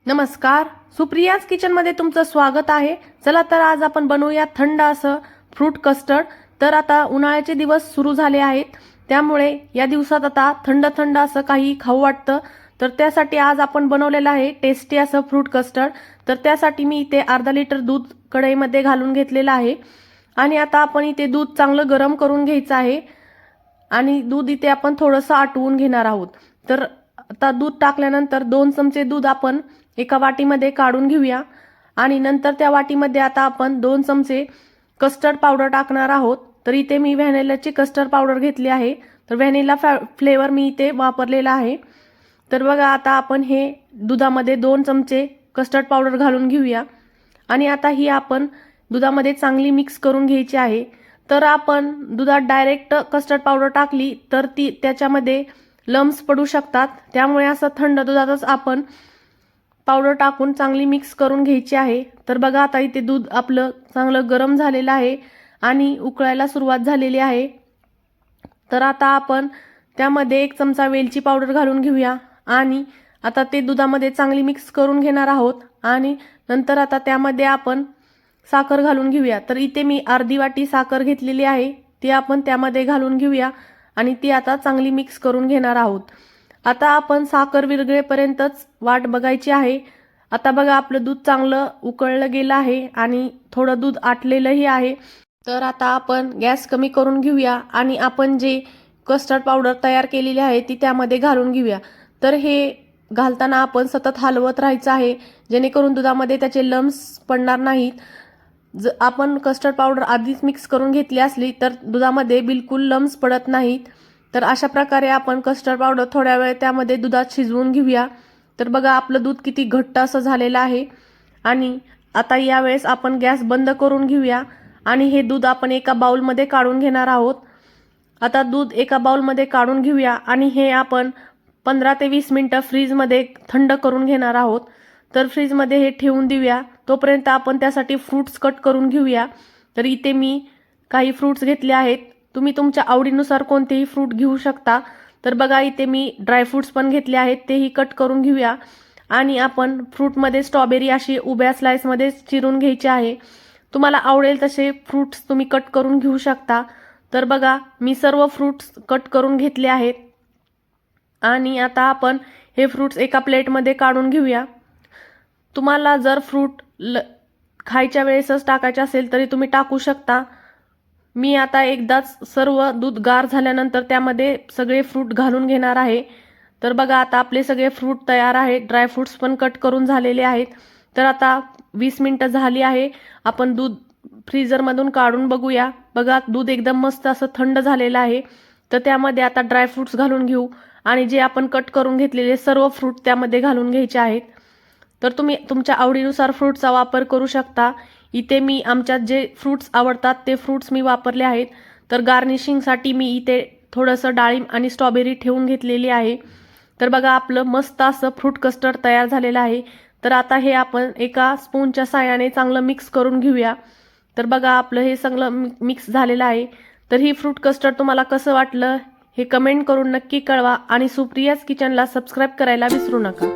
नमस्कार, सुप्रियाज किचनमध्ये तुमचं स्वागत आहे। चला तर आज आपण बनवूया थंड असं फ्रूट कस्टर्ड। तर आता उन्हाळ्याचे दिवस सुरू झाले आहेत, त्यामुळे या दिवसात आता थंड थंड असं काही खाऊ वाटतं। तर त्यासाठी आज आपण बनवलेलं आहे टेस्टी असं फ्रूट कस्टर्ड। तर त्यासाठी मी इथे अर्धा लिटर दूध कढईमध्ये घालून घेतलेलं आहे आणि आता आपण इथे दूध चांगलं गरम करून घ्यायचं आहे आणि दूध इथे आपण थोडंसं आटवून घेणार आहोत। तर आता दूध टाकल्यानंतर 2 चमचे दूध आपण एका वाटीमध्ये काढून घेऊया आणि नंतर त्या वाटीमध्ये आता आपण 2 चमचे कस्टर्ड पावडर टाकणार आहोत। तर इथे मी व्हॅनिलाची कस्टर्ड पावडर घेतली आहे, तर व्हॅनिला फ्लेवर मी इथे वापरलेला आहे। तर बघा आता आपण हे दुधामध्ये 2 चमचे कस्टर्ड पावडर घालून घेऊया आणि आता ही आपण दुधामध्ये चांगली मिक्स करून घ्यायची आहे। तर आपण दुधात डायरेक्ट कस्टर्ड पावडर टाकली तर ती त्याच्यामध्ये लम्स पडू शकतात, त्यामुळे असं थंड दुधातच आपण पावडर टाकून चांगली मिक्स करून घ्यायची आहे। तर बघा आता इथे दूध आपलं चांगलं गरम झालेलं आहे आणि उकळायला सुरुवात झालेली आहे। तर आता आपण त्यामध्ये 1 चमचा वेलची पावडर घालून घेऊया आणि आता ते दुधामध्ये चांगली मिक्स करून घेणार आहोत आणि नंतर आता त्यामध्ये आपण साखर घालून घेऊया। तर इथे मी अर्धी वाटी साखर घेतलेली आहे, ती आपण त्यामध्ये घालून घेऊया आणि ती आता चांगली मिक्स करून घेणार आहोत। आता आपण साखर विरघळेपर्यंतच वाट बघायची आहे। आता बघा आपलं दूध चांगलं उकळलं गेलं आहे आणि थोडं दूध आटलेलंही आहे। तर आता आपण गॅस कमी करून घेऊया आणि आपण जे कस्टर्ड पावडर तयार केलेली आहे ती त्यामध्ये घालून घेऊया। तर हे घालताना आपण सतत हलवत राहायचं आहे, जेणेकरून दुधामध्ये त्याचे लम्स पडणार नाहीत। आपण कस्टर्ड पावडर आधीच मिक्स करून घेतली असली तर दुधामध्ये बिलकुल लम्स पडत नाहीत। तर अशा प्रकारे आपण कस्टर्ड पावडर थोड्या वेळ त्यामध्ये दुधात शिजवून घेऊया। तर बघा आपलं दूध किती घट्ट असं झालेलं आहे आणि आता यावेळेस आपण गॅस बंद करून घेऊया आणि हे दूध आपण एका बाउलमध्ये काढून घेणार आहोत। आता दूध एका बाउलमध्ये काढून घेऊया आणि हे आपण 15 ते 20 मिनिटं फ्रीजमध्ये थंड करून घेणार आहोत। तर फ्रीजमध्ये हे ठेवून देऊया, तोपर्यंत आपण त्यासाठी फ्रूट्स कट करून घेऊया। तर इथे मी काही फ्रूट्स घेतले आहेत, तुम्ही तुमच्या आवडीनुसार कोणतेही फ्रूट घेऊ शकता। तर बघा इथे मी ड्रायफ्रूट्स पण घेतले आहेत, तेही कट करून घेऊया आणि आपण फ्रूटमध्ये स्ट्रॉबेरी अशी उभ्या स्लाइसमध्ये चिरून घ्यायची आहे। तुम्हाला आवडेल तसे फ्रूट्स तुम्ही कट करून घेऊ शकता। तर बघा मी सर्व फ्रूट्स कट करून घेतले आहेत आणि आता आपण हे फ्रूट्स एका प्लेटमध्ये काढून घेऊया। तुम्हाला जर फ्रूट खायच्या वेळेसच टाकायचे असेल तरी तुम्ही टाकू शकता। मी आता एकदाच सर्व दूध गार झाल्यानंतर त्यामध्ये सगळे फ्रूट घालून घेणार आहे। तर बघा आता आपले सगळे फ्रूट तयार आहेत, ड्रायफ्रूट्स पण कट करून झालेले आहेत। तर आता 20 मिनिटं झाली आहे, आपण दूध फ्रीजरमधून काढून बघूया। बघा दूध एकदम मस्त असं थंड झालेलं आहे। तर त्यामध्ये आता ड्रायफ्रूट्स घालून घेऊ आणि जे आपण कट करून घेतलेले सर्व फ्रूट त्यामध्ये घालून घ्यायचे आहेत। तर तुम्ही तुमच्या आवडीनुसार फ्रूटचा वापर करू शकता। इथे मी आमच्यात जे फ्रूट्स आवडतात ते फ्रूट्स मी वापरले आहेत। तर गार्निशिंगसाठी मी इथे थोडंसं डाळिंब आणि स्ट्रॉबेरी ठेवून घेतलेली आहे। तर बघा आपलं मस्त असं फ्रूट कस्टर्ड तयार झालेलं आहे। तर आता हे आपण एका स्पूनच्या साहाय्याने चांगलं मिक्स करून घेऊया। तर बघा आपलं हे सगळं मिक्स झालेलं आहे। तर ही फ्रूट कस्टर्ड तुम्हाला कसं वाटलं हे कमेंट करून नक्की कळवा आणि सुप्रियाज किचनला सबस्क्राईब करायला विसरू नका।